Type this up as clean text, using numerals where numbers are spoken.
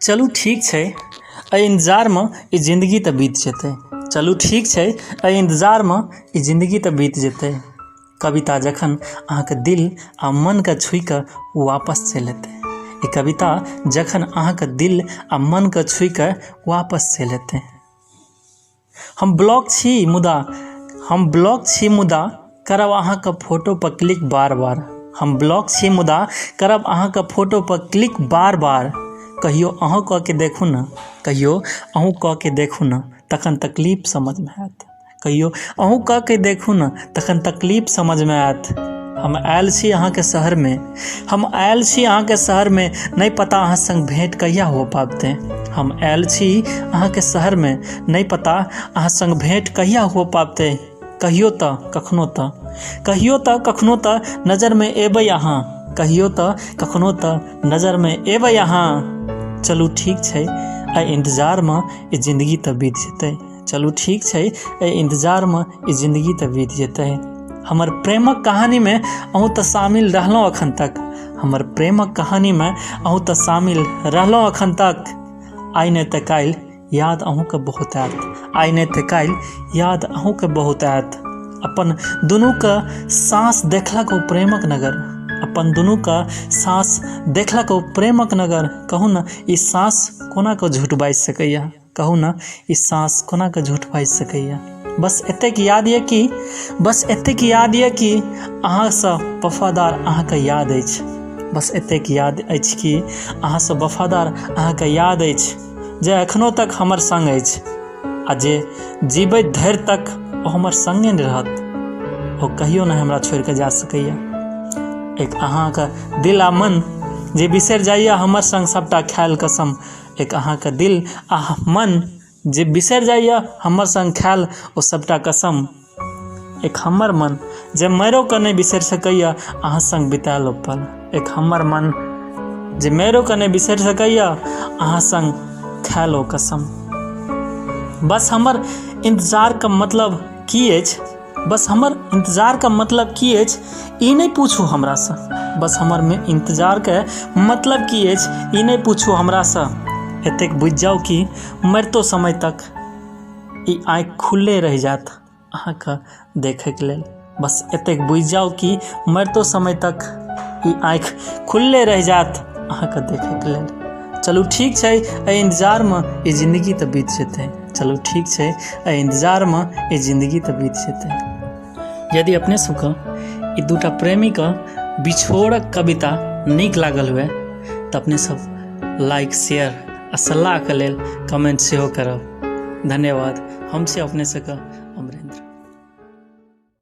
चलू ठीक छै, एहि इंतजारमे ई जिंदगी तऽ बीत जेतै। चलू ठीक छै, एहि इंतजारमे ई जिंदगी तऽ बीत जेतै। कविता जखन अहाँके दिल आ मनके छुइ कऽ वापस चलि एतै। ई कविता जखन अहाँके दिल आ मनके छुइ कऽ वापस चलि एतै। हम ब्लॉक छी मुदा करब अहाँके फोटो पर क्लिक बार बार। हम ब्लॉक छी मुदा करब अहाँके फोटो पर क्लिक बार बार। कहियो अहूँ कऽ के देखू न, कहियो अहूँ कऽ के देखू न, तखन तकलीफ समझमे आयत। कहियो अहूँ कऽ के देखू न, तखन तकलीफ समझमे आयत। हम आयल छी अहाँके शहरमे, हम आयल छी अहाँके शहरमे, नहीं पता अहाँ संग भेंट कहिया हो पाबतै। हम आयल छी अहाँके शहरमे, नहीं पता अहाँ संग भेंट कहिया हो पाबतै। कहियो तऽ कखनो तऽ, कहियो तऽ कखनो तऽ नजरमे एबै अहाँ, कहियो तऽ कखनो तऽ नजरमे एबै अहाँ। चलू ठीक छै, एहि इंतजारमे ई जिंदगी तऽ बीत जेतै। चलू ठीक छै, एहि इंतजारमे ई जिंदगी तऽ बीत जेतै। हमर प्रेमक कहानीमे अहूँ तऽ शामिल रहलहुँ अखन तक। हमर प्रेमक कहानीमे अहूँ तऽ शामिल रहलहुँ अखन तक। आइ नहि तऽ काल्हि याद अहूँके बहुत आयत, आइ नहीं तऽ काल्हि याद अहूँके बहुत आयत। अपन दुनूके साँस देखलक ओ प्रेमक नगर, अपन दुनूके साँस देखलक ओ प्रेमक नगर। कहू न ई साँस कोना कऽ झूठ बाजि सकैया, कहू न ई साँस कोना कऽ झूठ बाजि सकैया। बस एतेक याद यऽ कि, बस एतेक याद यऽ कि अहाँसँ वफादार अहाँके याद अछि। बस एतेक याद अछि कि अहाँसँ वफादार अहाँके याद अछि, जे एखनो तक हमर संग अछि आ जे जीबैत धरि तक ओ हमर संगे रहत। ओ कहियो नहि हमरा छोड़ि कऽ जा सकैया। एक अहाँके दिल आ मन जे बिसरि जाइया हमर संग सबटा खायल कसम। एक अहाँके दिल आ मन जे बिसरि जाइया हमर संग खायल ओ सबटा कसम। एक हमर मन जे मरियो कऽ नहि बिसरि सकैया अहाँ संग बितायल ओ पल। एक हमर मन जे मरियो कऽ नहि बिसरि सकैया अहाँ संग खायल ओ कसम। बस हमर इंतजारके मतलब की अछि, बस हमर इंतजारके मतलब की अछि, ई नहीं पूछू हमरासँ। बस हमर इंतजारके मतलब की अछि, ई नहीं पूछू हमरासँ। एतेक बुझि जाउ कि मरितो समय तक ई आँखि खुलले रहि जायत अहाँके देखैके लेल। बस एतेक बुझि जाउ कि मरितो समय तक ई आँखि खुलले रहि जायत अहाँके देखैके लेल। चलू ठीक छै, एहि इंतजारमे ई जिंदगी तऽ बीत जेतै। चलू ठीक छै, एहि इंतजारमे ई जिंदगी तऽ बीत जेतै। यदि अपने सबके ई दूटा प्रेमीके बिछोड़क कविता नीक लागल हुए तऽ अपने सब लाइक, शेयर आ सलाहके लेल कमेंट सेहो करब। धन्यवाद। हम छी अपने सबके अमरेश।